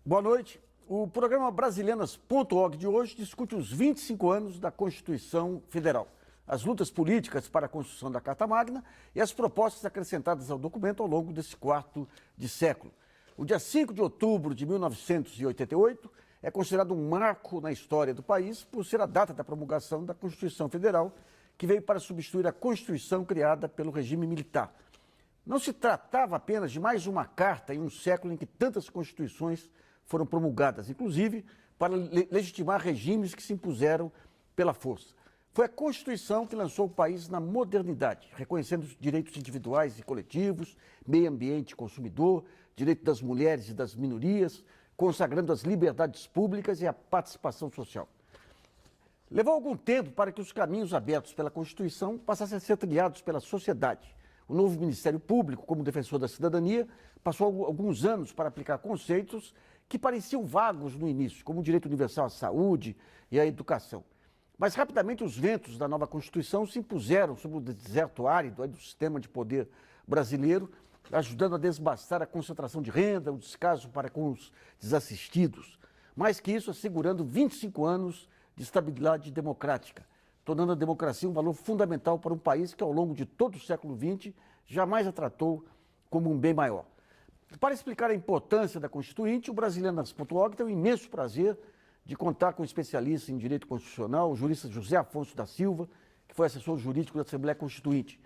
Boa noite. O programa Brasilianas.org de hoje discute os 25 anos da Constituição Federal, as lutas políticas para a construção da Carta Magna e as propostas acrescentadas ao documento ao longo desse quarto de século. O dia 5 de outubro de 1988 é considerado um marco na história do país por ser a data da promulgação da Constituição Federal, que veio para substituir a Constituição criada pelo regime militar. Não se tratava apenas de mais uma carta em um século em que tantas constituições foram promulgadas, inclusive para legitimar regimes que se impuseram pela força. Foi a Constituição que lançou o país na modernidade, reconhecendo os direitos individuais e coletivos, meio ambiente e consumidor, direito das mulheres e das minorias, consagrando as liberdades públicas e a participação social. Levou algum tempo para que os caminhos abertos pela Constituição passassem a ser trilhados pela sociedade. O novo Ministério Público, como defensor da cidadania, passou alguns anos para aplicar conceitos que pareciam vagos no início, como o direito universal à saúde e à educação. Mas rapidamente os ventos da nova Constituição se impuseram sobre o deserto árido do sistema de poder brasileiro, ajudando a desbastar a concentração de renda, o descaso para com os desassistidos. Mais que isso, assegurando 25 anos de estabilidade democrática, tornando a democracia um valor fundamental para um país que, ao longo de todo o século XX, jamais a tratou como um bem maior. Para explicar a importância da Constituinte, o Brasilianas.org tem o imenso prazer de contar com um especialista em direito constitucional, o jurista José Afonso da Silva, que foi assessor jurídico da Assembleia Constituinte,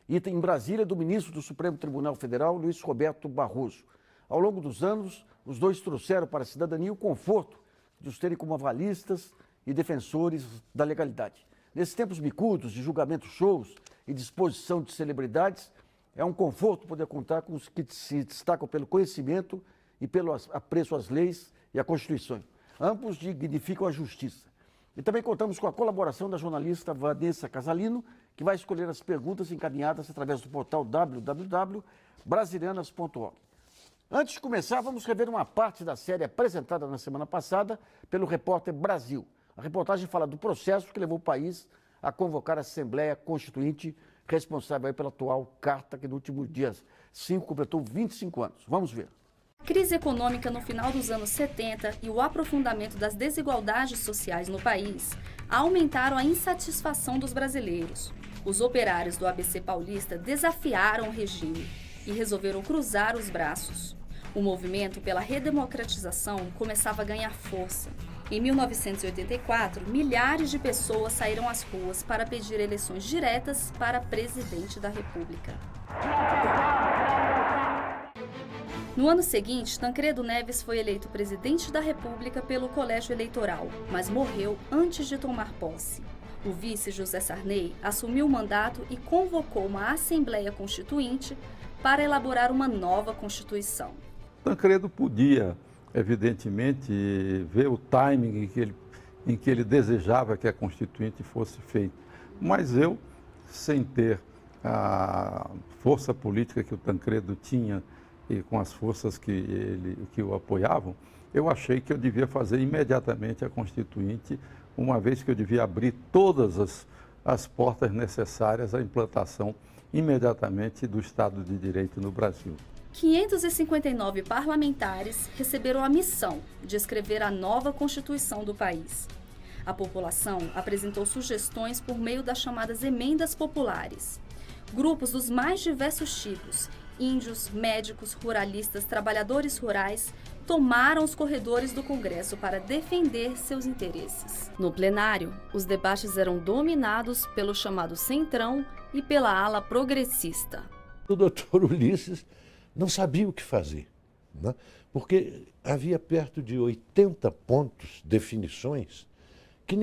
e em Brasília do ministro do Supremo Tribunal Federal, Luiz Roberto Barroso. Ao longo dos anos, os dois trouxeram para a cidadania o conforto de os terem como avalistas e defensores da legalidade. Nesses tempos bicudos de julgamentos shows e disposição de celebridades, é um conforto poder contar com os que se destacam pelo conhecimento e pelo apreço às leis e à Constituição. Ambos dignificam a justiça. E também contamos com a colaboração da jornalista Vanessa Casalino, que vai escolher as perguntas encaminhadas através do portal www.brasilianas.org. Antes de começar, vamos rever uma parte da série apresentada na semana passada pelo repórter Brasil. A reportagem fala do processo que levou o país a convocar a Assembleia Constituinte, responsável pela atual carta, que no último dia 5 completou 25 anos. Vamos ver. A crise econômica no final dos anos 70 e o aprofundamento das desigualdades sociais no país aumentaram a insatisfação dos brasileiros. Os operários do ABC Paulista desafiaram o regime e resolveram cruzar os braços. O movimento pela redemocratização começava a ganhar força. Em 1984, milhares de pessoas saíram às ruas para pedir eleições diretas para presidente da República. No ano seguinte, Tancredo Neves foi eleito presidente da República pelo Colégio Eleitoral, mas morreu antes de tomar posse. O vice José Sarney assumiu o mandato e convocou uma Assembleia Constituinte para elaborar uma nova Constituição. Tancredo podia, evidentemente, ver o timing em que ele desejava que a Constituinte fosse feita. Mas eu, sem ter a força política que o Tancredo tinha e com as forças que o apoiavam, eu achei que eu devia fazer imediatamente a Constituinte, uma vez que eu devia abrir todas as portas necessárias à implantação imediatamente do Estado de Direito no Brasil. 559 parlamentares receberam a missão de escrever a nova Constituição do país. A população apresentou sugestões por meio das chamadas emendas populares. Grupos dos mais diversos tipos, índios, médicos, ruralistas, trabalhadores rurais, tomaram os corredores do Congresso para defender seus interesses. No plenário, os debates eram dominados pelo chamado Centrão e pela ala progressista. O doutor Ulisses não sabia o que fazer, né? Porque havia perto de 80 pontos, definições, que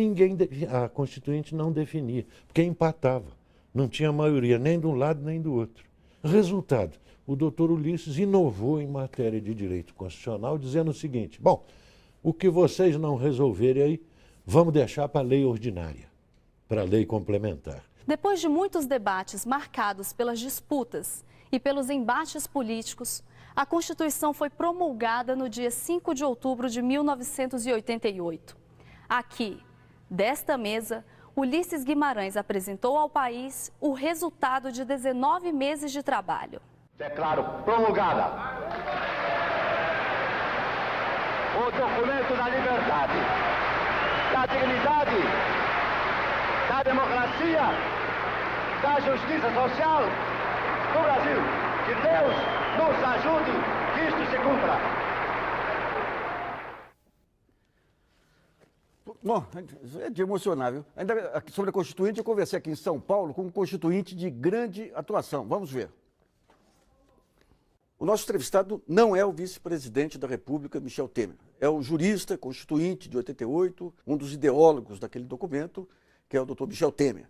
a Constituinte não definia, porque empatava. Não tinha maioria nem de um lado nem do outro. Resultado, o doutor Ulisses inovou em matéria de direito constitucional, dizendo o seguinte: bom, o que vocês não resolverem aí, vamos deixar para a lei ordinária, para a lei complementar. Depois de muitos debates marcados pelas disputas e pelos embates políticos, a Constituição foi promulgada no dia 5 de outubro de 1988. Aqui, desta mesa, Ulisses Guimarães apresentou ao país o resultado de 19 meses de trabalho. Declaro promulgada. o documento da liberdade, da dignidade, da democracia, da justiça social do Brasil. Que Deus nos ajude que isto se cumpra. Bom, é de emocionar, viu? Ainda sobre a Constituinte, eu conversei aqui em São Paulo com um constituinte de grande atuação. Vamos ver. O nosso entrevistado não é o vice-presidente da República, Michel Temer. É o jurista constituinte de 88, um dos ideólogos daquele documento, que é o doutor Michel Temer.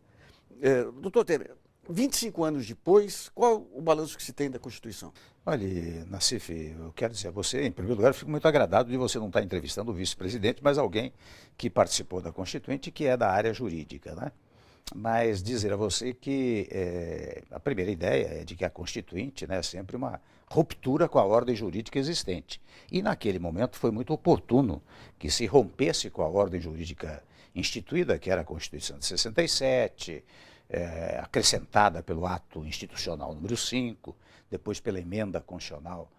Doutor Temer, 25 anos depois, qual o balanço que se tem da Constituição? Olha, Nassif, eu quero dizer a você, em primeiro lugar, eu fico muito agradado de você não estar entrevistando o vice-presidente, mas alguém que participou da Constituinte, que é da área jurídica, né? Mas dizer a você que a primeira ideia é de que a Constituinte, né, é sempre uma ruptura com a ordem jurídica existente. E naquele momento foi muito oportuno que se rompesse com a ordem jurídica instituída, que era a Constituição de 67, acrescentada pelo ato institucional número 5, depois pela emenda constitucional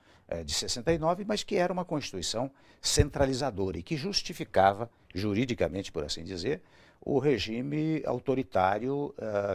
de 69, mas que era uma Constituição centralizadora e que justificava, juridicamente por assim dizer, o regime autoritário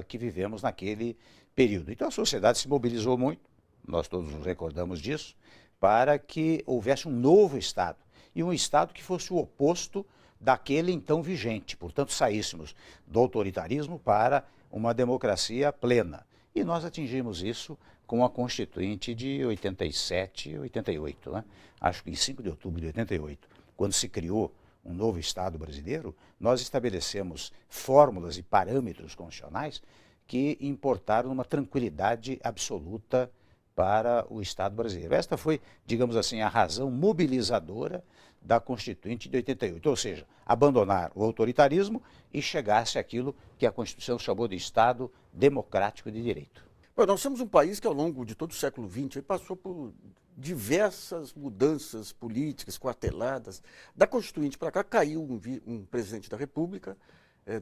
que vivemos naquele período. Então a sociedade se mobilizou muito, nós todos nos recordamos disso, para que houvesse um novo Estado, e um Estado que fosse o oposto daquele então vigente. Portanto, saíssemos do autoritarismo para uma democracia plena. E nós atingimos isso com a Constituinte de 87 e 88, né? Acho que em 5 de outubro de 88, quando se criou um novo Estado brasileiro, nós estabelecemos fórmulas e parâmetros constitucionais que importaram uma tranquilidade absoluta para o Estado brasileiro. Esta foi, digamos assim, a razão mobilizadora da Constituinte de 88, ou seja, abandonar o autoritarismo e chegar-se àquilo que a Constituição chamou de Estado democrático de direito. Bom, nós somos um país que ao longo de todo o século XX passou por diversas mudanças políticas, quarteladas. Da Constituinte para cá caiu um presidente da República,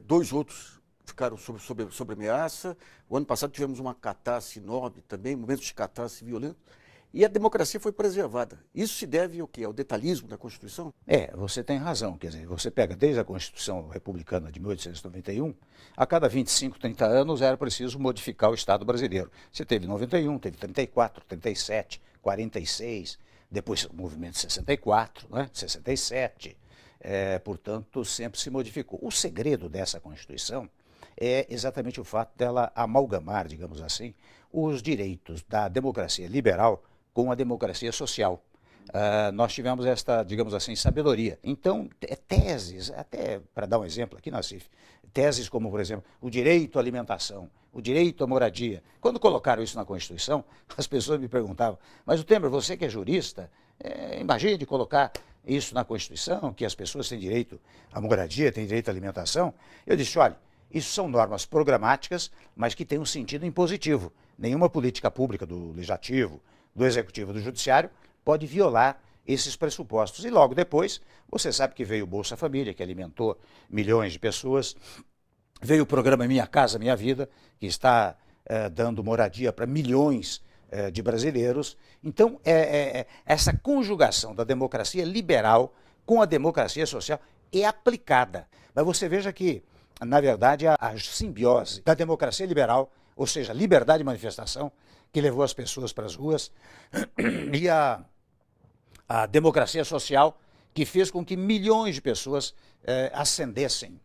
2 outros ficaram sob ameaça. O ano passado tivemos uma catástrofe enorme também, momentos de catástrofe violenta, e a democracia foi preservada. Isso se deve ao quê? Ao detalhismo da Constituição? Você tem razão. Quer dizer, você pega desde a Constituição Republicana de 1891, a cada 25, 30 anos era preciso modificar o Estado brasileiro. Você teve 91, teve 34, 37, 46, depois o movimento 64, né? 67. Portanto, sempre se modificou. O segredo dessa Constituição é exatamente o fato dela amalgamar, digamos assim, os direitos da democracia liberal com a democracia social. Nós tivemos esta, digamos assim, sabedoria. Então, teses, até para dar um exemplo aqui, Nassif, teses como, por exemplo, o direito à alimentação, o direito à moradia. Quando colocaram isso na Constituição, as pessoas me perguntavam, mas o Temer, você que é jurista, imagine de colocar isso na Constituição, que as pessoas têm direito à moradia, têm direito à alimentação. Eu disse, olha, isso são normas programáticas, mas que têm um sentido impositivo. Nenhuma política pública do Legislativo, do Executivo, do Judiciário pode violar esses pressupostos. E logo depois, você sabe que veio o Bolsa Família, que alimentou milhões de pessoas, veio o programa Minha Casa Minha Vida, que está dando moradia para milhões de brasileiros. Então, essa conjugação da democracia liberal com a democracia social é aplicada. Mas você veja que, na verdade, a simbiose da democracia liberal, ou seja, liberdade de manifestação, que levou as pessoas para as ruas, e a democracia social, que fez com que milhões de pessoas ascendessem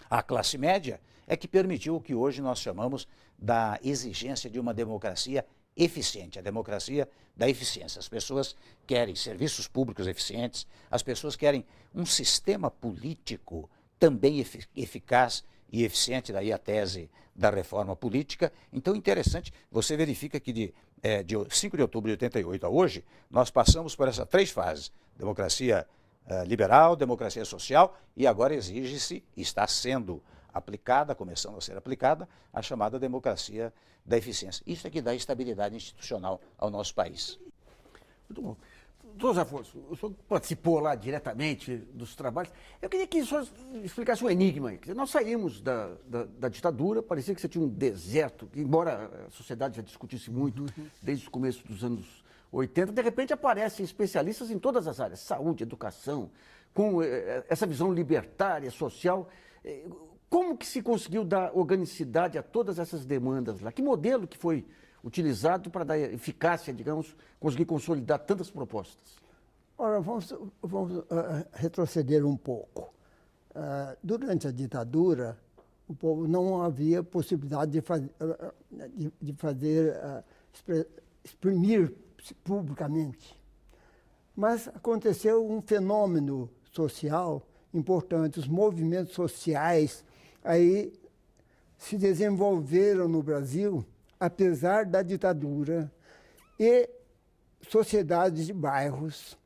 à classe média, é que permitiu o que hoje nós chamamos da exigência de uma democracia eficiente, a democracia da eficiência. As pessoas querem serviços públicos eficientes, as pessoas querem um sistema político também eficaz e eficiente, daí a tese da reforma política. Então, interessante, você verifica que de 5 de outubro de 88 a hoje, nós passamos por essas 3 fases: democracia liberal, democracia social, e agora exige-se, está sendo aplicada, começando a ser aplicada, a chamada democracia da eficiência. Isso é que dá estabilidade institucional ao nosso país. Muito bom. Doutor Afonso, o senhor participou lá diretamente dos trabalhos. Eu queria que o senhor explicasse um enigma aí. Nós saímos da ditadura, parecia que você tinha um deserto, embora a sociedade já discutisse muito desde o começo dos anos 80, de repente aparecem especialistas em todas as áreas, saúde, educação, com essa visão libertária, social. Como que se conseguiu dar organicidade a todas essas demandas lá? Que modelo que foi utilizado para dar eficácia, digamos, conseguir consolidar tantas propostas? Ora, vamos retroceder um pouco. Durante a ditadura, o povo não havia possibilidade de exprimir publicamente. Mas aconteceu um fenômeno social importante, os movimentos sociais aí se desenvolveram no Brasil, apesar da ditadura, e sociedades de bairros,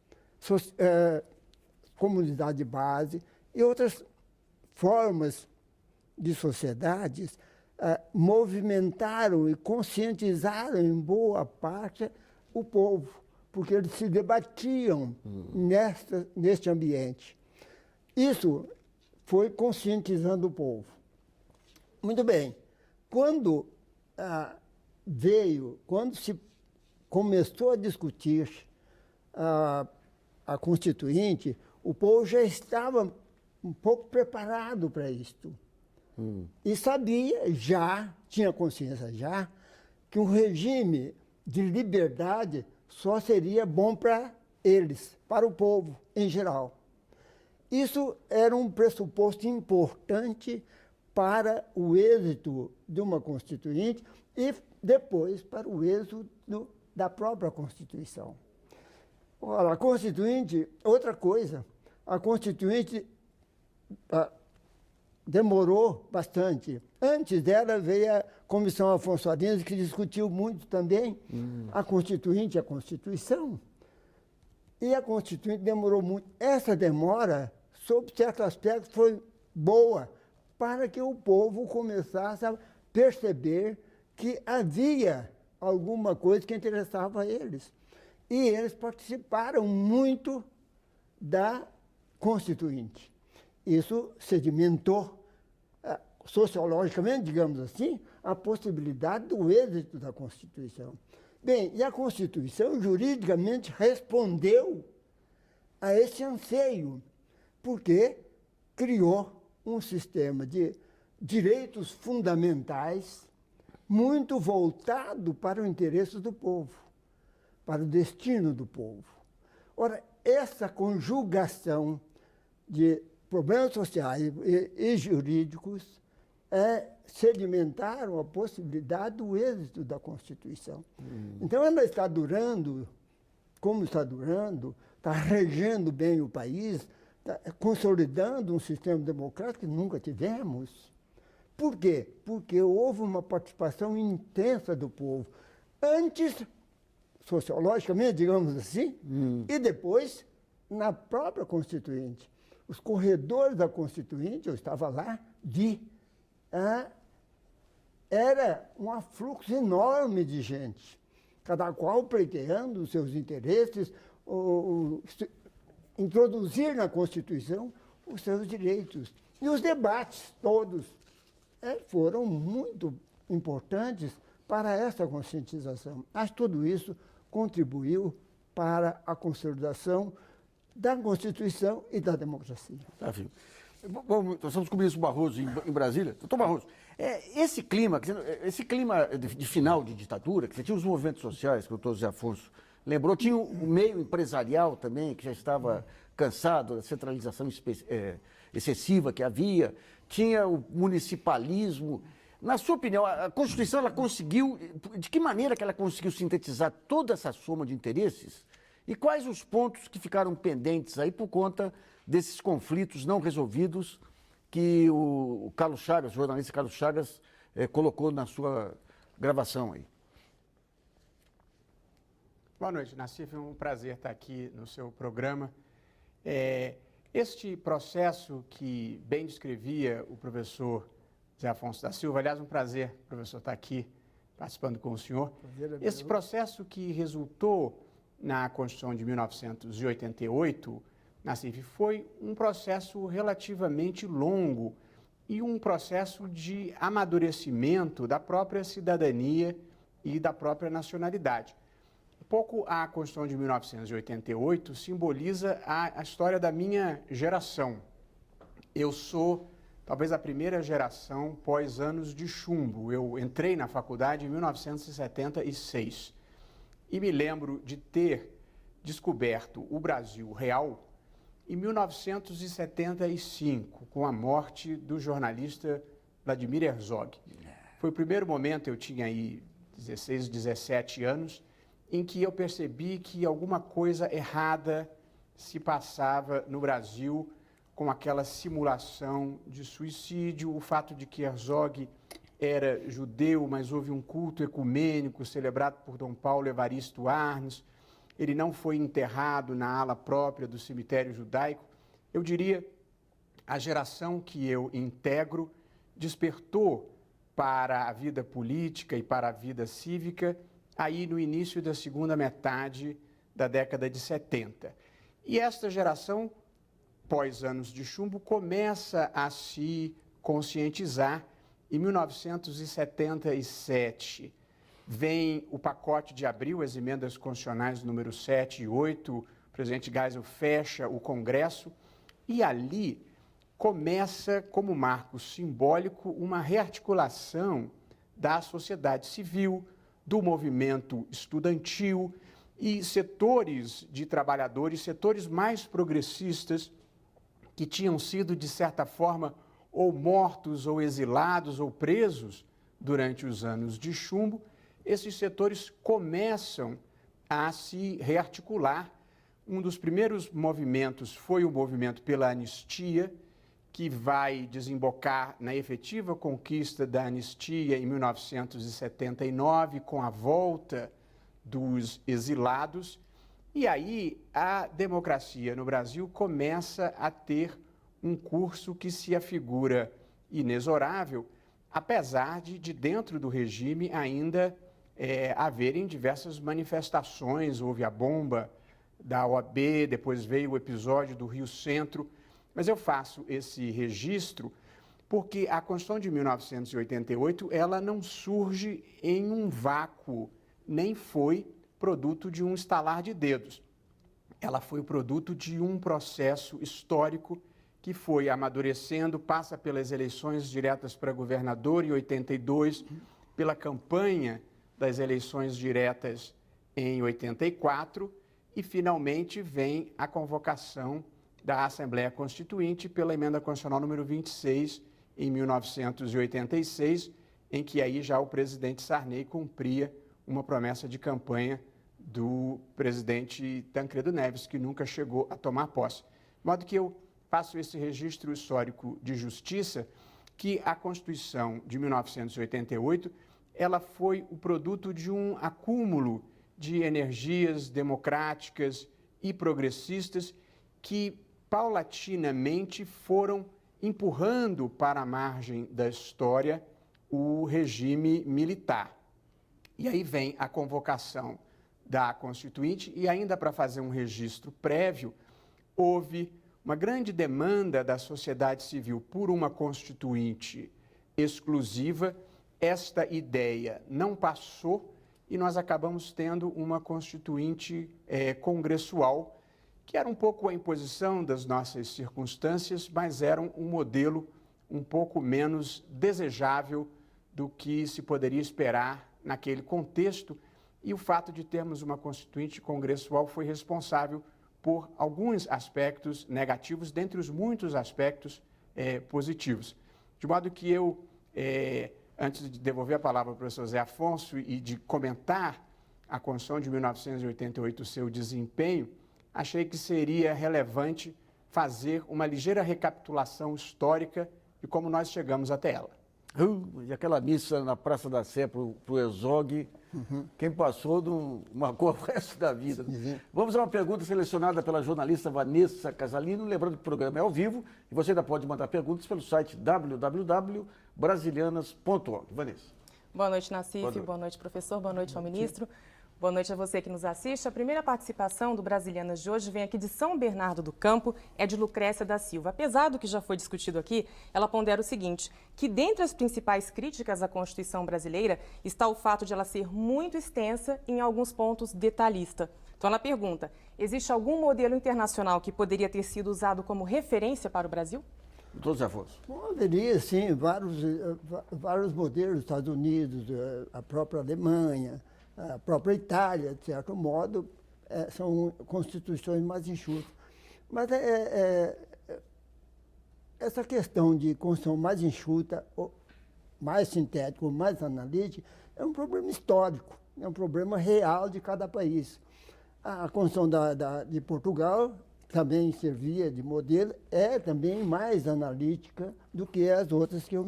comunidade de base e outras formas de sociedades movimentaram e conscientizaram em boa parte o povo, porque eles se debatiam neste ambiente. Isso foi conscientizando o povo. Muito bem. Quando se começou a discutir a Constituinte, o povo já estava um pouco preparado para isto. E sabia, tinha consciência que um regime de liberdade só seria bom para eles, para o povo em geral. Isso era um pressuposto importante para o êxito de uma Constituinte e depois para o êxito da própria Constituição. Ora, a Constituinte, outra coisa, a Constituinte demorou bastante. Antes dela veio a Comissão Afonso Arinos, que discutiu muito também a Constituinte e a Constituição. E a Constituinte demorou muito. Essa demora, sob certo aspecto, foi boa para que o povo começasse a perceber que havia alguma coisa que interessava a eles. E eles participaram muito da Constituinte. Isso sedimentou, sociologicamente, digamos assim, a possibilidade do êxito da Constituição. Bem, e a Constituição, juridicamente, respondeu a esse anseio, porque criou um sistema de direitos fundamentais muito voltado para o interesse do povo, para o destino do povo. Ora, essa conjugação de problemas sociais e jurídicos sedimentaram a possibilidade do êxito da Constituição. Então, ela está durando, como está durando, está regendo bem o país, está consolidando um sistema democrático que nunca tivemos. Por quê? Porque houve uma participação intensa do povo. Antes, sociologicamente, digamos assim, e depois, na própria Constituinte. Os corredores da Constituinte, eu estava lá, era um afluxo enorme de gente, cada qual pleiteando os seus interesses, introduzir na Constituição os seus direitos. E os debates todos foram muito importantes para essa conscientização. Acho que tudo isso contribuiu para a consolidação da Constituição e da democracia. Tá, filho. Bom, nós estamos com o ministro Barroso em Brasília. Doutor Barroso, esse clima de final de ditadura, que você tinha os movimentos sociais, que o doutor José Afonso lembrou, tinha o meio empresarial também, que já estava cansado da centralização excessiva que havia, tinha o municipalismo. Na sua opinião, a Constituição, ela conseguiu, de que maneira que ela conseguiu sintetizar toda essa soma de interesses? E quais os pontos que ficaram pendentes aí por conta desses conflitos não resolvidos que o Carlos Chagas, o jornalista Carlos Chagas, colocou na sua gravação aí? Boa noite, Nassif. É um prazer estar aqui no seu programa. Este processo que bem descrevia o professor Zé Afonso da Silva, aliás, um prazer, professor, estar aqui participando com o senhor. Esse processo que resultou na Constituição de 1988, Nassif, foi um processo relativamente longo e um processo de amadurecimento da própria cidadania e da própria nacionalidade. pouco a Constituição de 1988 simboliza a história da minha geração. Eu sou talvez a primeira geração pós anos de chumbo. Eu entrei na faculdade em 1976 e me lembro de ter descoberto o Brasil real em 1975, com a morte do jornalista Vladimir Herzog. Foi o primeiro momento, eu tinha aí 16, 17 anos, em que eu percebi que alguma coisa errada se passava no Brasil com aquela simulação de suicídio, o fato de que Herzog era judeu, mas houve um culto ecumênico celebrado por Dom Paulo Evaristo Arnes. Ele não foi enterrado na ala própria do cemitério judaico. Eu diria, a geração que eu integro despertou para a vida política e para a vida cívica aí no início da segunda metade da década de 70. E esta geração, pós anos de chumbo, começa a se conscientizar. Em 1977, vem o pacote de abril, as emendas constitucionais número 7 e 8, o presidente Geisel fecha o Congresso, e ali começa, como marco simbólico, uma rearticulação da sociedade civil, do movimento estudantil e setores de trabalhadores, setores mais progressistas, que tinham sido, de certa forma, ou mortos, ou exilados, ou presos durante os anos de chumbo. Esses setores começam a se rearticular. Um dos primeiros movimentos foi o movimento pela anistia, que vai desembocar na efetiva conquista da anistia em 1979, com a volta dos exilados. E aí a democracia no Brasil começa a ter um curso que se afigura inexorável, apesar de dentro do regime ainda haverem diversas manifestações. Houve a bomba da OAB, depois veio o episódio do Rio Centro. Mas eu faço esse registro porque a Constituição de 1988 ela não surge em um vácuo, nem foi produto de um estalar de dedos. Ela foi o produto de um processo histórico que foi amadurecendo, passa pelas eleições diretas para governador em 82, pela campanha das eleições diretas em 84 e, finalmente, vem a convocação da Assembleia Constituinte pela Emenda Constitucional número 26, em 1986, em que aí já o presidente Sarney cumpria uma promessa de campanha do presidente Tancredo Neves, que nunca chegou a tomar posse. De modo que eu faço esse registro histórico de justiça, que a Constituição de 1988, ela foi o produto de um acúmulo de energias democráticas e progressistas que paulatinamente foram empurrando para a margem da história o regime militar. E aí vem a convocação da Constituinte e ainda para fazer um registro prévio, houve uma grande demanda da sociedade civil por uma Constituinte exclusiva. Esta ideia não passou e nós acabamos tendo uma Constituinte congressual, que era um pouco a imposição das nossas circunstâncias, mas era um modelo um pouco menos desejável do que se poderia esperar naquele contexto. E o fato de termos uma Constituinte congressual foi responsável por alguns aspectos negativos, dentre os muitos aspectos positivos. De modo que eu, antes de devolver a palavra ao professor Zé Afonso e de comentar a Constituição de 1988, o seu desempenho, achei que seria relevante fazer uma ligeira recapitulação histórica de como nós chegamos até ela. E aquela missa na Praça da Sé para o Herzog, quem passou não marcou o resto da vida. Vamos a uma pergunta selecionada pela jornalista Vanessa Casalino. Lembrando que o programa é ao vivo e você ainda pode mandar perguntas pelo site www.brasilianas.org. Vanessa. Boa noite, Nassif. Boa noite, professor. Boa noite ao ministro. Boa noite a você que nos assiste. A primeira participação do Brasilianas de hoje vem aqui de São Bernardo do Campo, é de Lucrécia da Silva. Apesar do que já foi discutido aqui, ela pondera o seguinte, que dentre as principais críticas à Constituição brasileira está o fato de ela ser muito extensa e em alguns pontos detalhista. Então ela pergunta, existe algum modelo internacional que poderia ter sido usado como referência para o Brasil? Doutor Zé Afonso. Poderia, sim, vários modelos, Estados Unidos, a própria Alemanha, a própria Itália, de certo modo, são constituições mais enxutas. Mas essa questão de constituição mais enxuta, mais sintética, ou mais analítica, é um problema histórico, é um problema real de cada país. A Constituição de Portugal também servia de modelo, é também mais analítica do que as outras que eu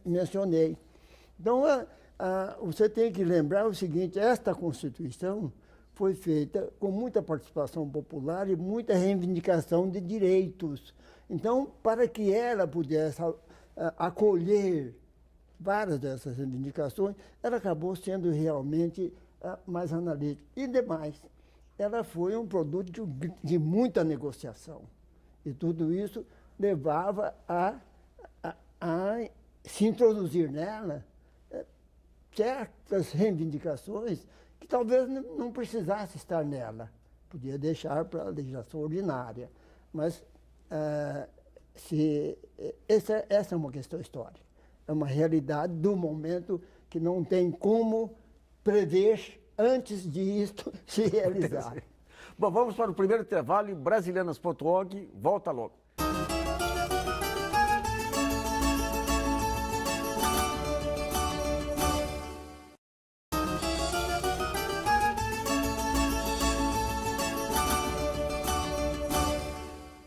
mencionei. Então, você tem que lembrar o seguinte, esta Constituição foi feita com muita participação popular e muita reivindicação de direitos. Então, para que ela pudesse acolher várias dessas reivindicações, ela acabou sendo realmente mais analítica. E demais, ela foi um produto de muita negociação. E tudo isso levava a se introduzir nela certas reivindicações que talvez não precisasse estar nela. Podia deixar para a legislação ordinária. Mas essa é uma questão histórica. É uma realidade do momento que não tem como prever antes de isto se realizar. Bom, vamos para o primeiro intervalo e Brasilianas.org volta logo.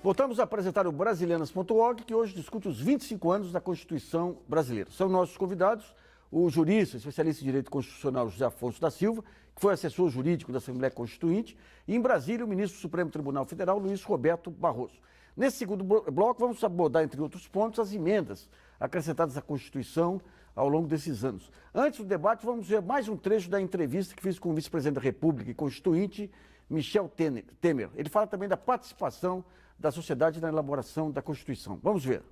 Voltamos a apresentar o Brasilianas.org, que hoje discute os 25 anos da Constituição brasileira. São nossos convidados o jurista, especialista em Direito Constitucional José Afonso da Silva, que foi assessor jurídico da Assembleia Constituinte, e em Brasília o ministro do Supremo Tribunal Federal, Luiz Roberto Barroso. Nesse segundo bloco, vamos abordar, entre outros pontos, as emendas acrescentadas à Constituição ao longo desses anos. Antes do debate, vamos ver mais um trecho da entrevista que fiz com o vice-presidente da República e constituinte, Michel Temer. Ele fala também da participação da sociedade na elaboração da Constituição. Vamos ver.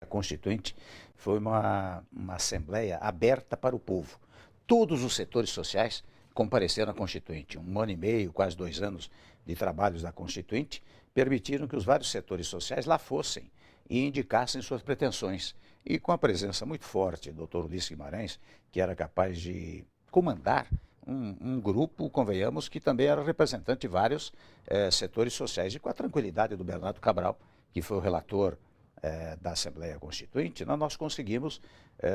A Constituinte foi uma assembleia aberta para o povo. Todos os setores sociais compareceram à Constituinte. 1 ano e meio, quase 2 anos de trabalhos da Constituinte permitiram que os vários setores sociais lá fossem e indicassem suas pretensões. E com a presença muito forte do Dr. Ulisses Guimarães, que era capaz de comandar um grupo, convenhamos, que também era representante de vários setores sociais. E com a tranquilidade do Bernardo Cabral, que foi o relator da Assembleia Constituinte, nós conseguimos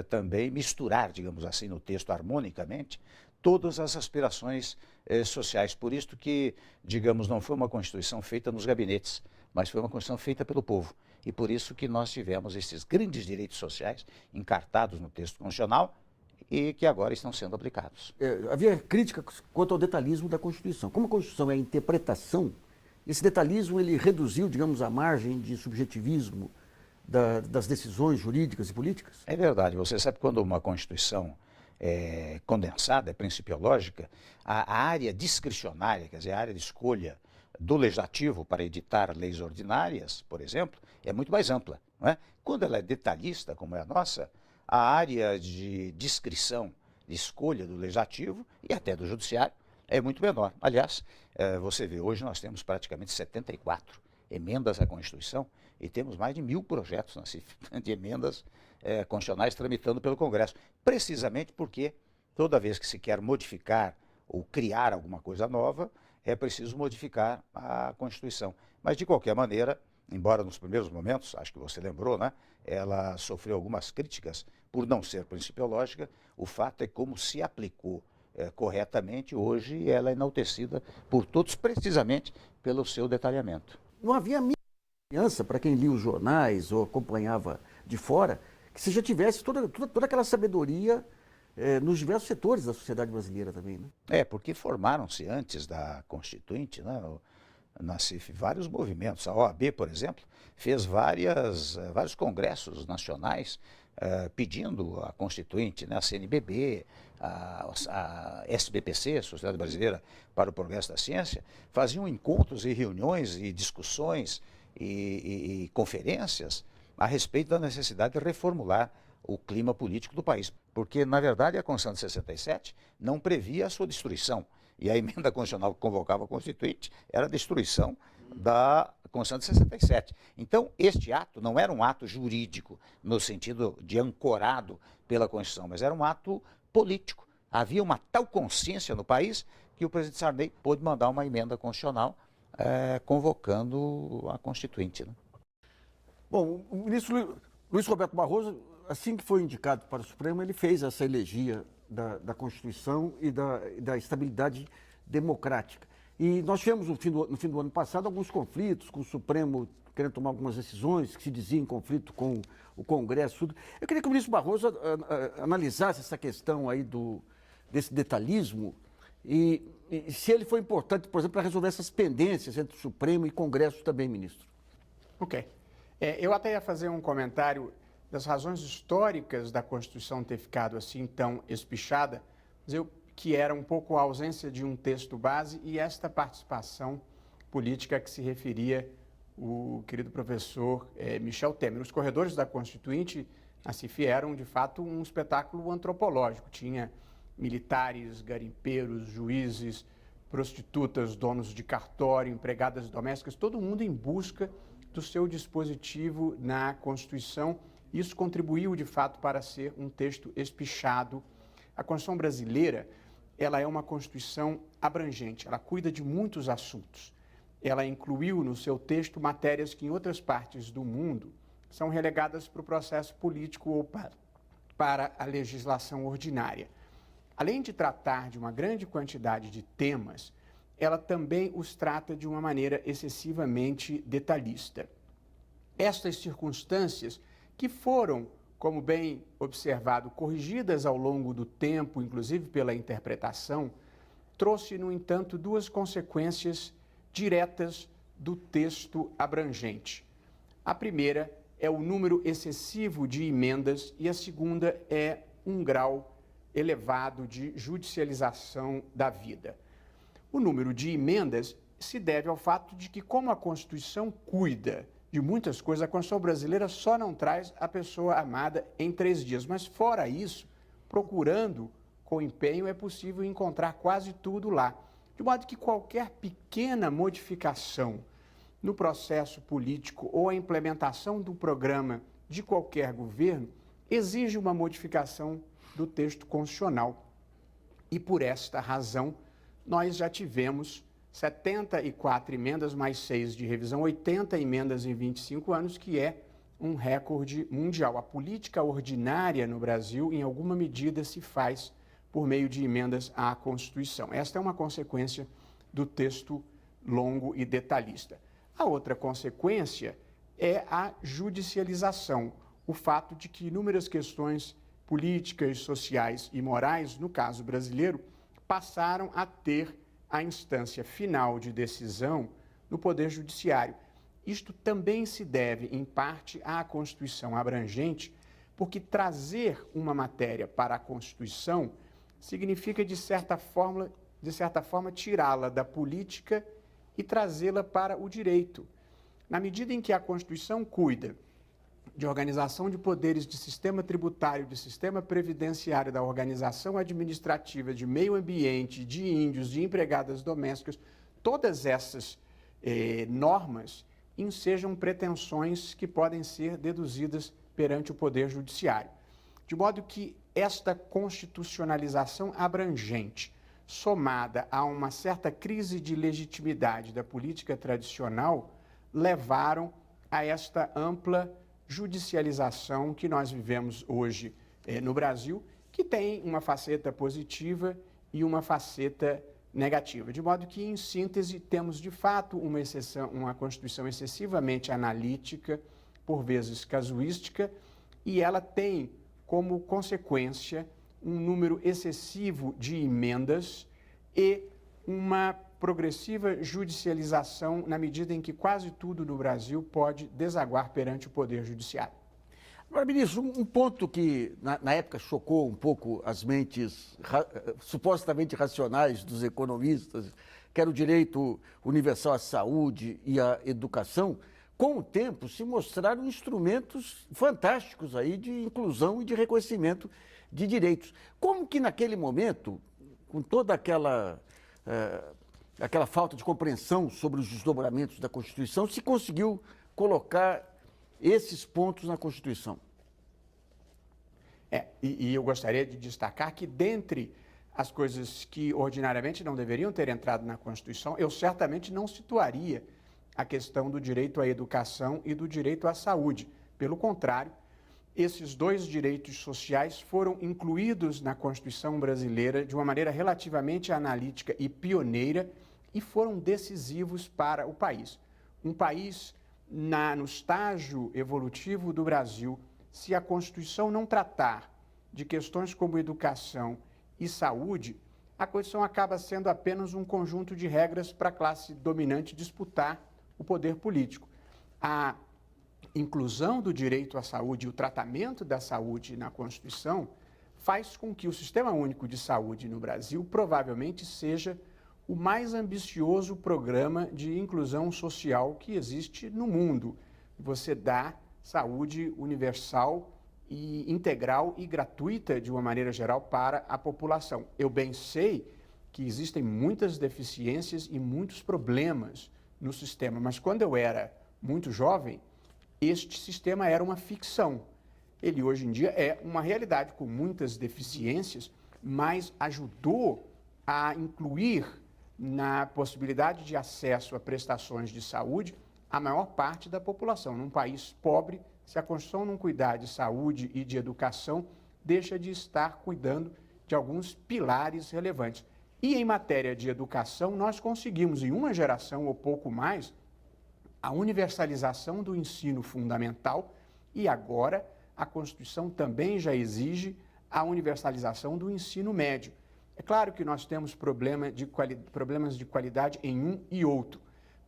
também misturar, digamos assim, no texto harmonicamente, todas as aspirações sociais. Por isso que, digamos, não foi uma Constituição feita nos gabinetes, mas foi uma Constituição feita pelo povo. E por isso que nós tivemos esses grandes direitos sociais encartados no texto constitucional e que agora estão sendo aplicados. Havia crítica quanto ao detalhismo da Constituição. Como a Constituição é a interpretação, esse detalhismo ele reduziu, digamos, a margem de subjetivismo das decisões jurídicas e políticas? É verdade. Você sabe quando uma Constituição é condensada, é principiológica, a área discricionária, quer dizer, a área de escolha do legislativo para editar leis ordinárias, por exemplo, é muito mais ampla, não é? Quando ela é detalhista, como é a nossa, a área de discrição, de escolha do legislativo e até do judiciário é muito menor. Aliás, você vê, hoje nós temos praticamente 74 emendas à Constituição e temos mais de 1000 projetos de emendas constitucionais tramitando pelo Congresso, precisamente porque toda vez que se quer modificar ou criar alguma coisa nova, é preciso modificar a Constituição. Mas, de qualquer maneira, embora nos primeiros momentos, acho que você lembrou, né, ela sofreu algumas críticas por não ser principiológica, o fato é como se aplicou corretamente, hoje ela é enaltecida por todos precisamente pelo seu detalhamento. Não havia confiança para quem lia os jornais ou acompanhava de fora, que você já tivesse toda aquela sabedoria nos diversos setores da sociedade brasileira também, né? Porque formaram-se antes da Constituinte, né, na CIF, vários movimentos. A OAB, por exemplo, fez vários congressos nacionais pedindo à Constituinte, né, a CNBB, a SBPC, Sociedade Brasileira para o Progresso da Ciência, faziam encontros e reuniões e discussões e conferências a respeito da necessidade de reformular o clima político do país. Porque, na verdade, a Constituição de 67 não previa a sua destruição. E a emenda constitucional que convocava a Constituinte era a destruição da Constituição de 67. Então, este ato não era um ato jurídico, no sentido de ancorado pela Constituição, mas era um ato político. Havia uma tal consciência no país que o presidente Sarney pôde mandar uma emenda constitucional convocando a Constituinte. Né? Bom, o ministro Luiz Roberto Barroso, assim que foi indicado para o Supremo, ele fez essa elegia da Constituição e da estabilidade democrática. E nós tivemos, no fim do ano passado, alguns conflitos com o Supremo querendo tomar algumas decisões que se dizia em conflito com o Congresso. Eu queria que o ministro Barroso analisasse essa questão aí desse detalhismo e se ele foi importante, por exemplo, para resolver essas pendências entre o Supremo e Congresso também, ministro. Ok. Eu até ia fazer um comentário das razões históricas da Constituição ter ficado assim tão espichada, que era um pouco a ausência de um texto base e esta participação política que se referia o querido professor Michel Temer. Os corredores da Constituinte, assim, eram de fato um espetáculo antropológico. Tinha militares, garimpeiros, juízes, prostitutas, donos de cartório, empregadas domésticas, todo mundo em busca do seu dispositivo na Constituição. Isso contribuiu, de fato, para ser um texto espichado. A Constituição brasileira, ela é uma Constituição abrangente, ela cuida de muitos assuntos. Ela incluiu no seu texto matérias que em outras partes do mundo são relegadas para o processo político ou para a legislação ordinária. Além de tratar de uma grande quantidade de temas, ela também os trata de uma maneira excessivamente detalhista. Estas circunstâncias que foram, como bem observado, corrigidas ao longo do tempo, inclusive pela interpretação, trouxe, no entanto, duas consequências diretas do texto abrangente. A primeira é o número excessivo de emendas e a segunda é um grau elevado de judicialização da vida. O número de emendas se deve ao fato de que, como a Constituição cuida de muitas coisas, a Constituição brasileira só não traz a pessoa amada em 3 dias. Mas, fora isso, procurando com empenho, é possível encontrar quase tudo lá. De modo que qualquer pequena modificação no processo político ou a implementação do programa de qualquer governo exige uma modificação do texto constitucional. E, por esta razão, nós já tivemos 74 emendas mais 6 de revisão, 80 emendas em 25 anos, que é um recorde mundial. A política ordinária no Brasil, em alguma medida, se faz por meio de emendas à Constituição. Esta é uma consequência do texto longo e detalhista. A outra consequência é a judicialização, o fato de que inúmeras questões políticas, sociais e morais, no caso brasileiro, passaram a ter a instância final de decisão no Poder Judiciário. Isto também se deve, em parte, à Constituição abrangente, porque trazer uma matéria para a Constituição significa, de certa forma, tirá-la da política e trazê-la para o direito. Na medida em que a Constituição cuida de organização de poderes, de sistema tributário, de sistema previdenciário, da organização administrativa, de meio ambiente, de índios, de empregadas domésticas, todas essas normas ensejam pretensões que podem ser deduzidas perante o Poder Judiciário. De modo que esta constitucionalização abrangente, somada a uma certa crise de legitimidade da política tradicional, levaram a esta ampla judicialização que nós vivemos hoje no Brasil, que tem uma faceta positiva e uma faceta negativa. De modo que, em síntese, temos de fato uma Constituição excessivamente analítica, por vezes casuística, e ela tem como consequência um número excessivo de emendas e uma progressiva judicialização na medida em que quase tudo no Brasil pode desaguar perante o Poder Judiciário. Agora, ministro, um ponto que na época chocou um pouco as mentes supostamente racionais dos economistas, que era o direito universal à saúde e à educação, com o tempo se mostraram instrumentos fantásticos aí de inclusão e de reconhecimento de direitos. Como que naquele momento, com toda aquela falta de compreensão sobre os desdobramentos da Constituição, se conseguiu colocar esses pontos na Constituição? E eu gostaria de destacar que, dentre as coisas que ordinariamente não deveriam ter entrado na Constituição, eu certamente não situaria a questão do direito à educação e do direito à saúde. Pelo contrário, esses dois direitos sociais foram incluídos na Constituição brasileira de uma maneira relativamente analítica e pioneira e foram decisivos para o país. Um país no estágio evolutivo do Brasil, se a Constituição não tratar de questões como educação e saúde, a Constituição acaba sendo apenas um conjunto de regras para a classe dominante disputar o poder político. A inclusão do direito à saúde e o tratamento da saúde na Constituição faz com que o Sistema Único de Saúde no Brasil provavelmente seja o mais ambicioso programa de inclusão social que existe no mundo. Você dá saúde universal e integral e gratuita, de uma maneira geral, para a população. Eu bem sei que existem muitas deficiências e muitos problemas no sistema, mas quando eu era muito jovem, este sistema era uma ficção. Ele hoje em dia é uma realidade com muitas deficiências, mas ajudou a incluir na possibilidade de acesso a prestações de saúde a maior parte da população. Num país pobre, se a Constituição não cuidar de saúde e de educação, deixa de estar cuidando de alguns pilares relevantes. E em matéria de educação, nós conseguimos, em uma geração ou pouco mais, a universalização do ensino fundamental e agora a Constituição também já exige a universalização do ensino médio. É claro que nós temos problemas de qualidade em um e outro,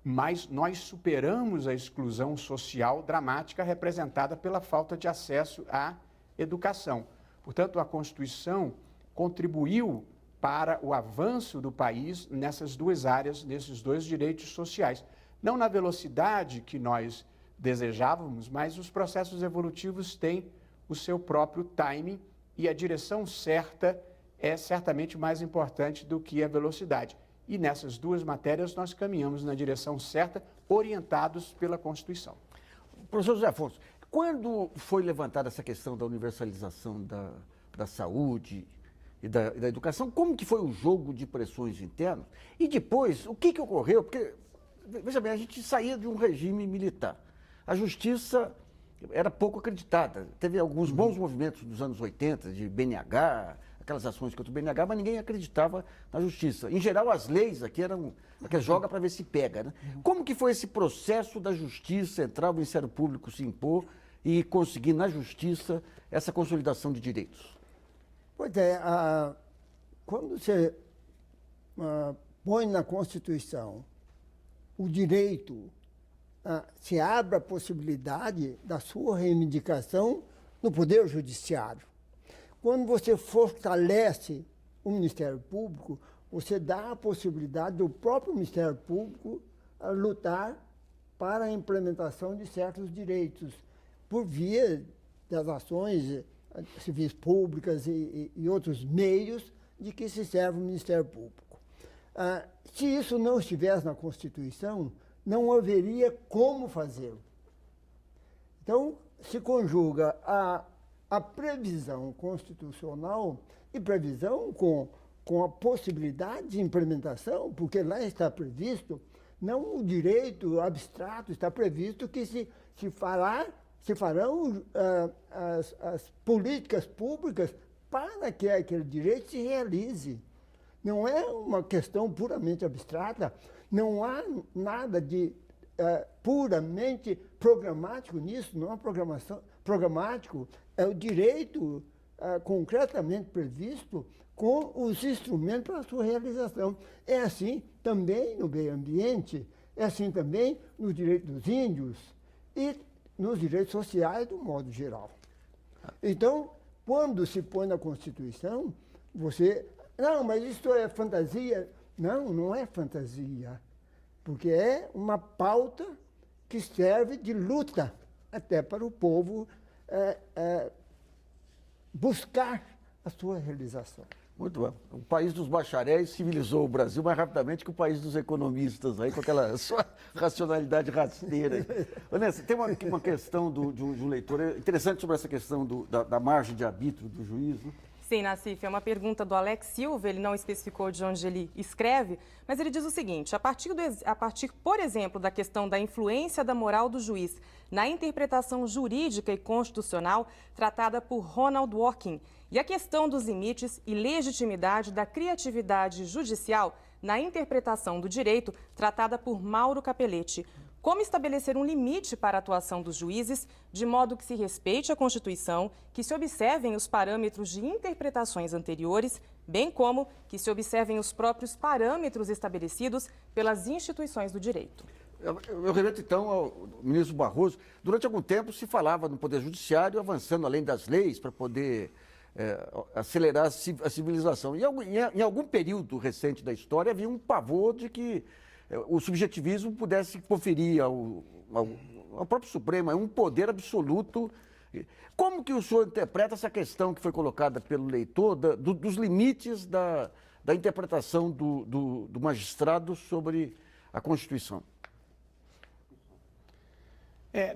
mas nós superamos a exclusão social dramática representada pela falta de acesso à educação. Portanto, a Constituição contribuiu para o avanço do país nessas duas áreas, nesses dois direitos sociais. Não na velocidade que nós desejávamos, mas os processos evolutivos têm o seu próprio timing e a direção certa é certamente mais importante do que a velocidade. E nessas duas matérias nós caminhamos na direção certa, orientados pela Constituição. Professor José Afonso, quando foi levantada essa questão da universalização da saúde e da educação, como que foi o jogo de pressões internas? E depois, o que ocorreu? Porque, veja bem, a gente saía de um regime militar. A justiça era pouco acreditada. Teve alguns bons movimentos nos anos 80, de BNH, aquelas ações contra o BNH, mas ninguém acreditava na justiça. Em geral, as leis aqui eram aquela joga para ver se pega, né? Como que foi esse processo da justiça entrar, o Ministério Público se impor e conseguir na justiça essa consolidação de direitos? Pois é, quando você põe na Constituição o direito, se abre a possibilidade da sua reivindicação no Poder Judiciário. Quando você fortalece o Ministério Público, você dá a possibilidade do próprio Ministério Público lutar para a implementação de certos direitos, por via das ações civis públicas e outros meios de que se serve o Ministério Público. Se isso não estivesse na Constituição, não haveria como fazê-lo. Então, se conjuga a previsão constitucional e previsão com a possibilidade de implementação, porque lá está previsto, não o direito abstrato, está previsto que se farão as políticas públicas para que aquele direito se realize. Não é uma questão puramente abstrata, não há nada de puramente programático nisso, não há programação programático, é o direito concretamente previsto com os instrumentos para a sua realização. É assim também no meio ambiente, é assim também nos direitos dos índios e nos direitos sociais do modo geral. Então, quando se põe na Constituição, você... Não, mas isso é fantasia. Não, não é fantasia. Porque é uma pauta que serve de luta até para o povo buscar a sua realização. Muito bom. O país dos bacharéis civilizou o Brasil mais rapidamente que o país dos economistas, aí, com aquela sua racionalidade rasteira. Vanessa, tem uma questão de um leitor interessante sobre essa questão da margem de arbítrio do juiz, né? Sim, Nassif, é uma pergunta do Alex Silva, ele não especificou de onde ele escreve, mas ele diz o seguinte: a partir, por exemplo, da questão da influência da moral do juiz na interpretação jurídica e constitucional tratada por Ronald Dworkin, e a questão dos limites e legitimidade da criatividade judicial na interpretação do direito tratada por Mauro Capelletti. Como estabelecer um limite para a atuação dos juízes, de modo que se respeite a Constituição, que se observem os parâmetros de interpretações anteriores, bem como que se observem os próprios parâmetros estabelecidos pelas instituições do direito. Eu remeto, então, ao ministro Barroso. Durante algum tempo se falava no Poder Judiciário avançando além das leis para poder acelerar a civilização. Em algum período recente da história havia um pavor de que o subjetivismo pudesse conferir ao próprio Supremo um poder absoluto. Como que o senhor interpreta essa questão que foi colocada pelo leitor dos limites da interpretação do magistrado sobre a Constituição?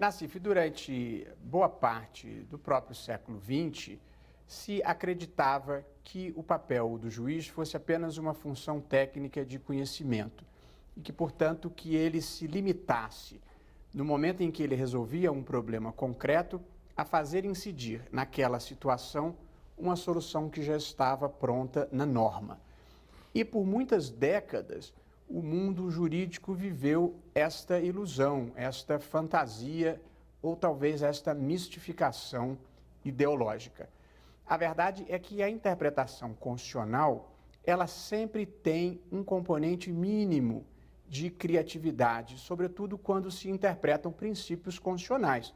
Nassif, durante boa parte do próprio século XX, se acreditava que o papel do juiz fosse apenas uma função técnica de conhecimento e que, portanto, que ele se limitasse, no momento em que ele resolvia um problema concreto, a fazer incidir naquela situação uma solução que já estava pronta na norma. E por muitas décadas, o mundo jurídico viveu esta ilusão, esta fantasia ou talvez esta mistificação ideológica. A verdade é que a interpretação constitucional, ela sempre tem um componente mínimo de criatividade, sobretudo quando se interpretam princípios constitucionais.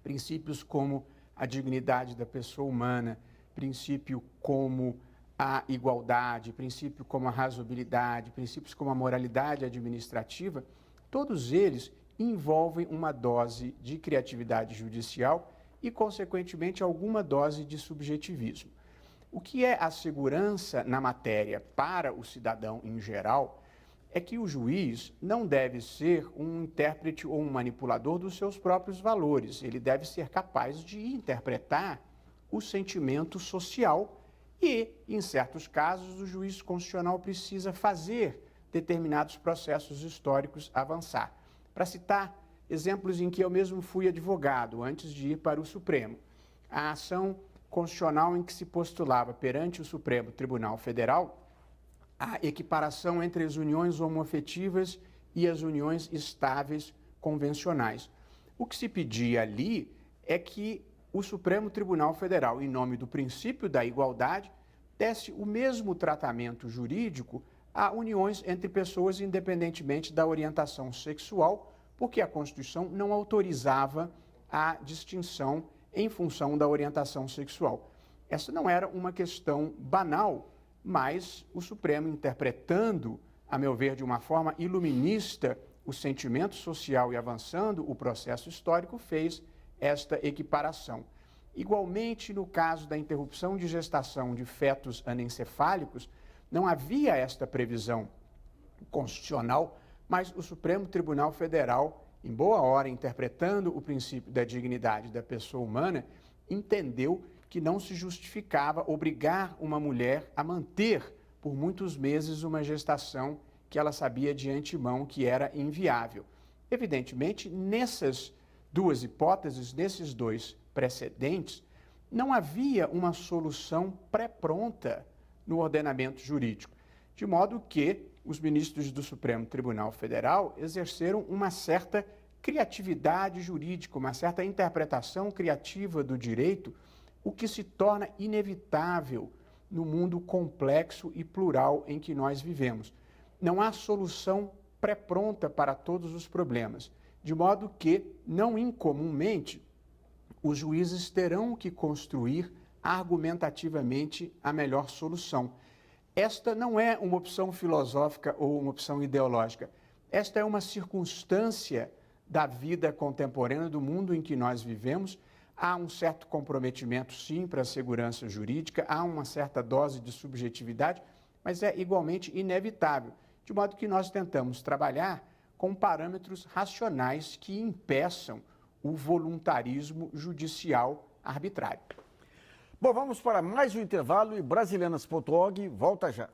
Princípios como a dignidade da pessoa humana, princípio como a igualdade, princípio como a razoabilidade, princípios como a moralidade administrativa, todos eles envolvem uma dose de criatividade judicial e, consequentemente, alguma dose de subjetivismo. O que é a segurança na matéria para o cidadão em geral é que o juiz não deve ser um intérprete ou um manipulador dos seus próprios valores. Ele deve ser capaz de interpretar o sentimento social e, em certos casos, o juiz constitucional precisa fazer determinados processos históricos avançar. Para citar exemplos em que eu mesmo fui advogado antes de ir para o Supremo, a ação constitucional em que se postulava perante o Supremo Tribunal Federal a equiparação entre as uniões homoafetivas e as uniões estáveis convencionais. O que se pedia ali é que o Supremo Tribunal Federal, em nome do princípio da igualdade, desse o mesmo tratamento jurídico a uniões entre pessoas independentemente da orientação sexual, porque a Constituição não autorizava a distinção em função da orientação sexual. Essa não era uma questão banal, mas o Supremo, interpretando, a meu ver, de uma forma iluminista o sentimento social e avançando o processo histórico, fez esta equiparação. Igualmente, no caso da interrupção de gestação de fetos anencefálicos, não havia esta previsão constitucional, mas o Supremo Tribunal Federal, em boa hora, interpretando o princípio da dignidade da pessoa humana, entendeu que não se justificava obrigar uma mulher a manter por muitos meses uma gestação que ela sabia de antemão que era inviável. Evidentemente, nessas duas hipóteses, nesses dois precedentes, não havia uma solução pré-pronta no ordenamento jurídico, de modo que os ministros do Supremo Tribunal Federal exerceram uma certa criatividade jurídica, uma certa interpretação criativa do direito, o que se torna inevitável no mundo complexo e plural em que nós vivemos. Não há solução pré-pronta para todos os problemas, de modo que, não incomumente, os juízes terão que construir argumentativamente a melhor solução. Esta não é uma opção filosófica ou uma opção ideológica. Esta é uma circunstância da vida contemporânea, do mundo em que nós vivemos. Há um certo comprometimento, sim, para a segurança jurídica, há uma certa dose de subjetividade, mas é igualmente inevitável, de modo que nós tentamos trabalhar com parâmetros racionais que impeçam o voluntarismo judicial arbitrário. Bom, vamos para mais um intervalo e Brasilianas.org volta já.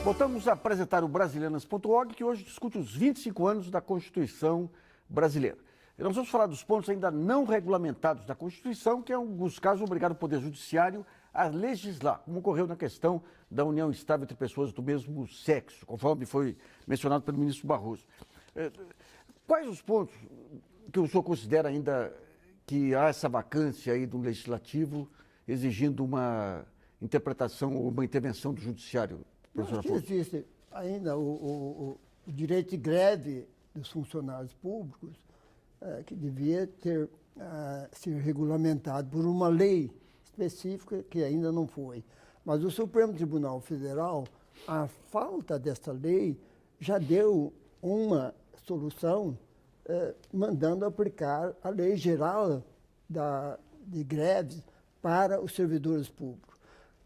Voltamos a apresentar o Brasilianas.org, que hoje discute os 25 anos da Constituição brasileira. E nós vamos falar dos pontos ainda não regulamentados da Constituição, que, em alguns casos, obrigaram o Poder Judiciário a legislar, como ocorreu na questão da união estável entre pessoas do mesmo sexo, conforme foi mencionado pelo ministro Barroso. Quais os pontos que o senhor considera ainda que há essa vacância aí do Legislativo exigindo uma interpretação ou uma intervenção do Judiciário? Acho que existe ainda o direito de greve dos funcionários públicos, que devia ter ser regulamentado por uma lei específica que ainda não foi. Mas o Supremo Tribunal Federal, a falta dessa lei, já deu uma solução mandando aplicar a lei geral de greves para os servidores públicos.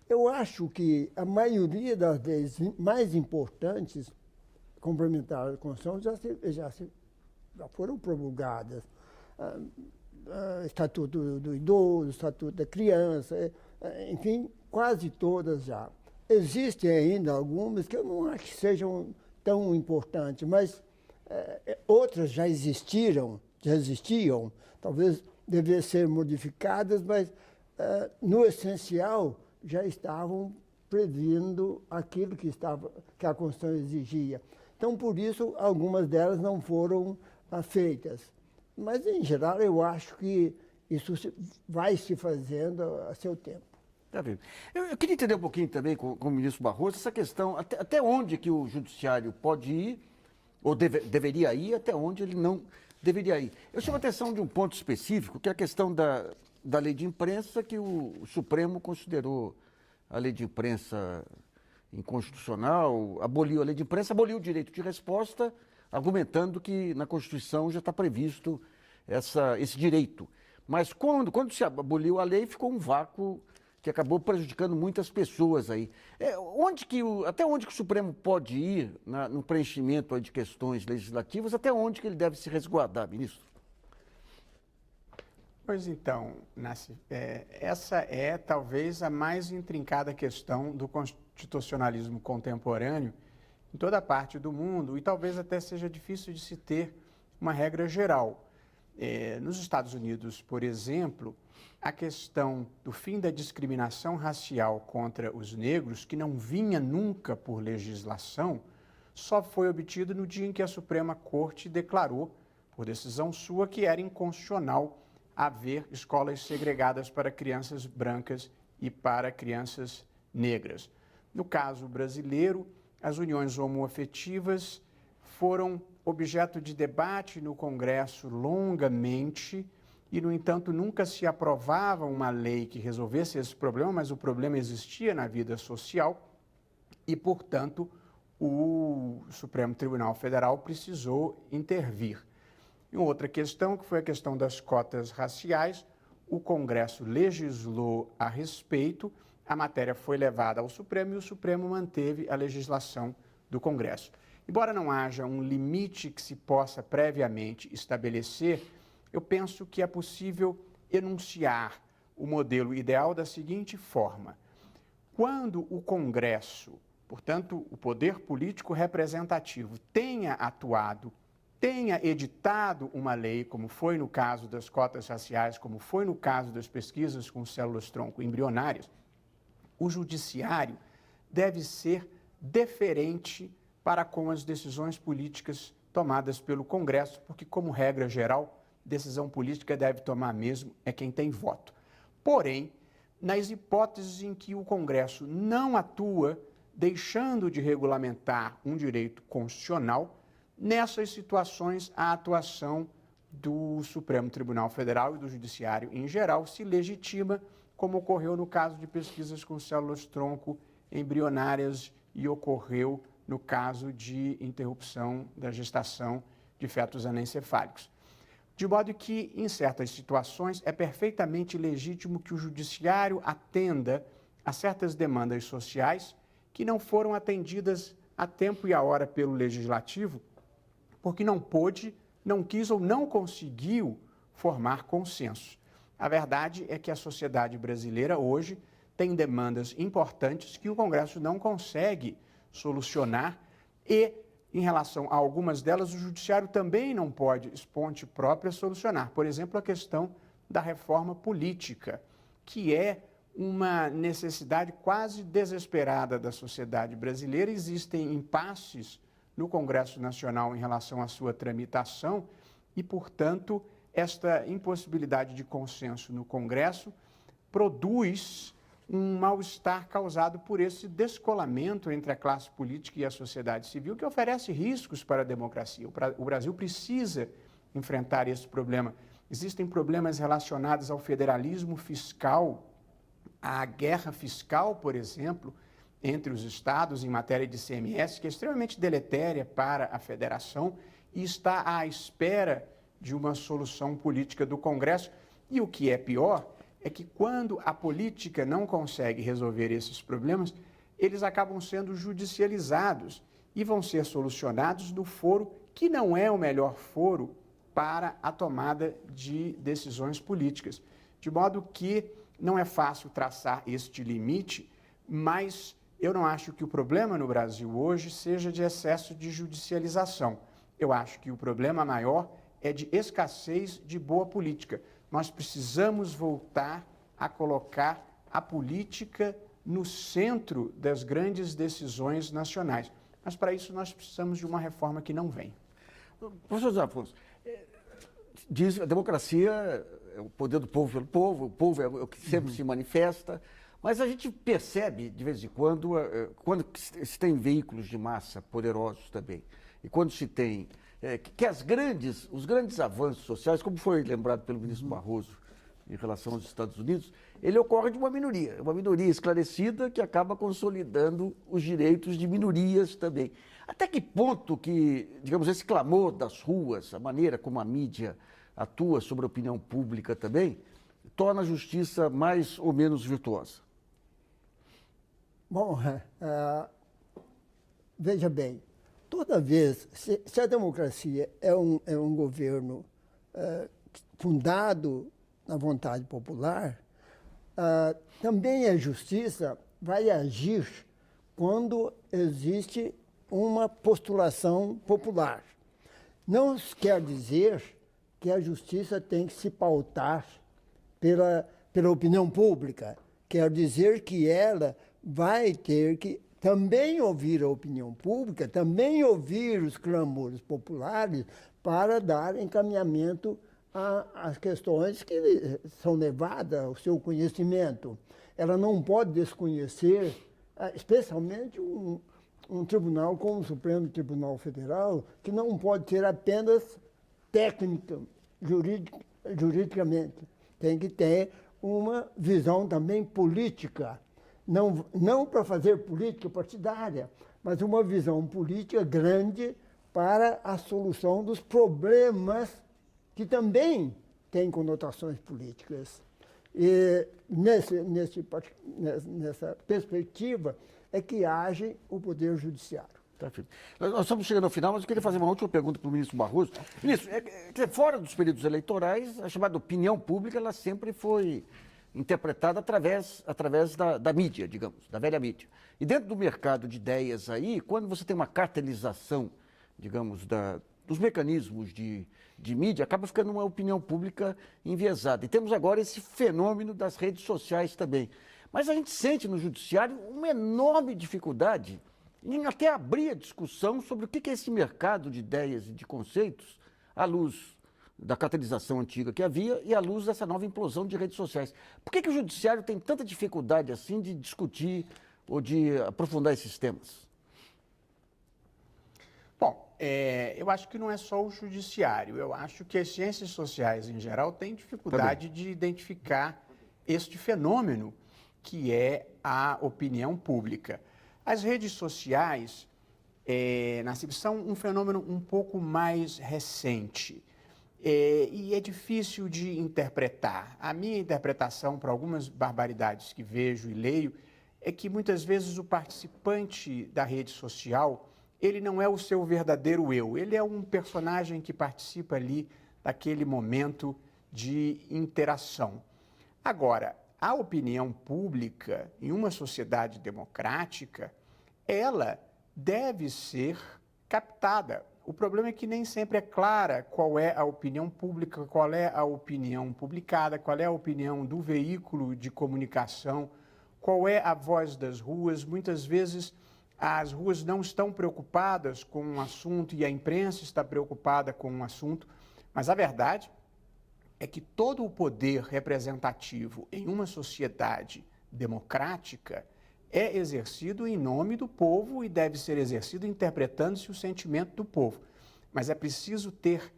Eu acho que a maioria das leis mais importantes, complementares à Constituição, já foram promulgadas. Estatuto do Idoso, Estatuto da Criança, enfim, quase todas já. Existem ainda algumas que eu não acho que sejam tão importantes, mas outras já existiam, talvez deveriam ser modificadas, mas no essencial já estavam prevendo aquilo que a Constituição exigia. Então, por isso, algumas delas não foram feitas. Mas, em geral, eu acho que isso vai se fazendo a seu tempo. Tá vendo? Eu queria entender um pouquinho também com o ministro Barroso essa questão, até onde que o Judiciário pode ir, ou deveria ir, até onde ele não deveria ir. Eu chamo a atenção de um ponto específico, que é a questão da lei de imprensa, que o Supremo considerou a lei de imprensa inconstitucional, aboliu a lei de imprensa, aboliu o direito de resposta, argumentando que na Constituição já está previsto esse direito. Mas quando se aboliu a lei, ficou um vácuo que acabou prejudicando muitas pessoas aí. Até onde que o Supremo pode ir no preenchimento de questões legislativas, até onde que ele deve se resguardar, ministro? Pois então, Nassi, essa é talvez a mais intrincada questão do constitucionalismo contemporâneo em toda parte do mundo, e talvez até seja difícil de se ter uma regra geral. Nos Estados Unidos, por exemplo, a questão do fim da discriminação racial contra os negros, que não vinha nunca por legislação, só foi obtido no dia em que a Suprema Corte declarou, por decisão sua, que era inconstitucional haver escolas segregadas para crianças brancas e para crianças negras. No caso brasileiro, as uniões homoafetivas foram objeto de debate no Congresso longamente e, no entanto, nunca se aprovava uma lei que resolvesse esse problema, mas o problema existia na vida social e, portanto, o Supremo Tribunal Federal precisou intervir. E outra questão, que foi a questão das cotas raciais, o Congresso legislou a respeito, a matéria foi levada ao Supremo e o Supremo manteve a legislação do Congresso. Embora não haja um limite que se possa previamente estabelecer, eu penso que é possível enunciar o modelo ideal da seguinte forma: quando o Congresso, portanto, o poder político representativo, tenha atuado, tenha editado uma lei, como foi no caso das cotas raciais, como foi no caso das pesquisas com células-tronco embrionárias, o Judiciário deve ser deferente para com as decisões políticas tomadas pelo Congresso, porque, como regra geral, decisão política deve tomar mesmo quem tem voto. Porém, nas hipóteses em que o Congresso não atua, deixando de regulamentar um direito constitucional, nessas situações a atuação do Supremo Tribunal Federal e do Judiciário em geral se legitima, como ocorreu no caso de pesquisas com células-tronco embrionárias e ocorreu no caso de interrupção da gestação de fetos anencefálicos. De modo que, em certas situações, é perfeitamente legítimo que o Judiciário atenda a certas demandas sociais que não foram atendidas a tempo e a hora pelo Legislativo, porque não pôde, não quis ou não conseguiu formar consenso. A verdade é que a sociedade brasileira hoje tem demandas importantes que o Congresso não consegue solucionar e, em relação a algumas delas, o Judiciário também não pode, esponte própria, solucionar. Por exemplo, a questão da reforma política, que é uma necessidade quase desesperada da sociedade brasileira. Existem impasses no Congresso Nacional em relação à sua tramitação e, portanto, esta impossibilidade de consenso no Congresso produz um mal-estar causado por esse descolamento entre a classe política e a sociedade civil, que oferece riscos para a democracia. O Brasil precisa enfrentar esse problema. Existem problemas relacionados ao federalismo fiscal, à guerra fiscal, por exemplo, entre os estados em matéria de ICMS, que é extremamente deletéria para a federação e está à espera de uma solução política do Congresso. E o que é pior é que quando a política não consegue resolver esses problemas, eles acabam sendo judicializados e vão ser solucionados no foro que não é o melhor foro para a tomada de decisões políticas. De modo que não é fácil traçar este limite, mas eu não acho que o problema no Brasil hoje seja de excesso de judicialização. Eu acho que o problema maior é de escassez de boa política. Nós precisamos voltar a colocar a política no centro das grandes decisões nacionais. Mas, para isso, nós precisamos de uma reforma que não vem. Professor José Afonso, diz a democracia é o poder do povo pelo povo, o povo é o que sempre se manifesta, mas a gente percebe, de vez em quando se tem veículos de massa poderosos também, e quando se tem que os grandes avanços sociais, como foi lembrado pelo ministro Barroso em relação aos Estados Unidos, ele ocorre de uma minoria esclarecida que acaba consolidando os direitos de minorias também. Até que ponto que, digamos, esse clamor das ruas, a maneira como a mídia atua sobre a opinião pública também, torna a justiça mais ou menos virtuosa? Bom, veja bem, toda vez, se a democracia é um governo fundado na vontade popular, também a justiça vai agir quando existe uma postulação popular. Não quer dizer que a justiça tem que se pautar pela opinião pública. Quer dizer que ela vai ter que também ouvir a opinião pública, também ouvir os clamores populares para dar encaminhamento às questões que são levadas ao seu conhecimento. Ela não pode desconhecer, especialmente um tribunal como o Supremo Tribunal Federal, que não pode ser apenas técnica, juridicamente. Tem que ter uma visão também política. Não para fazer política partidária, mas uma visão política grande para a solução dos problemas que também têm conotações políticas. E nessa perspectiva é que age o Poder Judiciário. Perfeito. Nós estamos chegando ao final, mas eu queria fazer uma última pergunta para o ministro Barroso. Ministro, fora dos períodos eleitorais, a chamada opinião pública ela sempre foi interpretada através da mídia, digamos, da velha mídia. E dentro do mercado de ideias aí, quando você tem uma cartelização, digamos, dos mecanismos de mídia, acaba ficando uma opinião pública enviesada. E temos agora esse fenômeno das redes sociais também. Mas a gente sente no judiciário uma enorme dificuldade em até abrir a discussão sobre o que é esse mercado de ideias e de conceitos à luz da caracterização antiga que havia e à luz dessa nova implosão de redes sociais. Por que o judiciário tem tanta dificuldade assim de discutir ou de aprofundar esses temas? Bom, eu acho que não é só o judiciário. Eu acho que as ciências sociais, em geral, têm dificuldade de identificar este fenômeno que é a opinião pública. As redes sociais, Nassib, são um fenômeno um pouco mais recente e é difícil de interpretar. A minha interpretação para algumas barbaridades que vejo e leio é que muitas vezes o participante da rede social, ele não é o seu verdadeiro eu, ele é um personagem que participa ali daquele momento de interação. Agora, a opinião pública em uma sociedade democrática, ela deve ser captada. O problema é que nem sempre é clara qual é a opinião pública, qual é a opinião publicada, qual é a opinião do veículo de comunicação, qual é a voz das ruas. Muitas vezes as ruas não estão preocupadas com um assunto e a imprensa está preocupada com um assunto, mas a verdade é que todo o poder representativo em uma sociedade democrática é exercido em nome do povo e deve ser exercido interpretando-se o sentimento do povo. Mas é preciso ter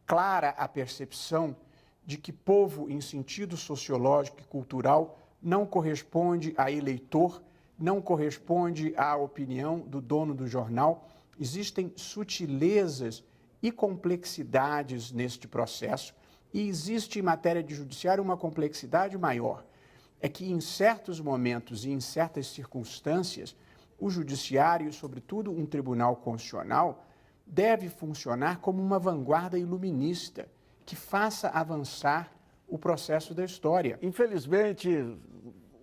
clara a percepção de que povo, em sentido sociológico e cultural, não corresponde a eleitor, não corresponde à opinião do dono do jornal. Existem sutilezas e complexidades neste processo. E existe em matéria de judiciário uma complexidade maior. É que em certos momentos e em certas circunstâncias, o judiciário, sobretudo um tribunal constitucional, deve funcionar como uma vanguarda iluminista que faça avançar o processo da história. Infelizmente,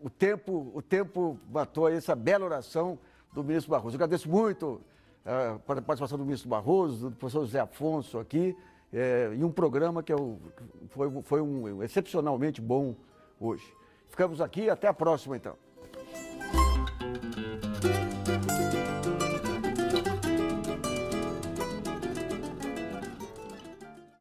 o tempo matou essa bela oração do ministro Barroso. Eu agradeço muito a participação do ministro Barroso, do professor José Afonso aqui, em um programa que foi excepcionalmente bom hoje. Ficamos aqui, até a próxima então.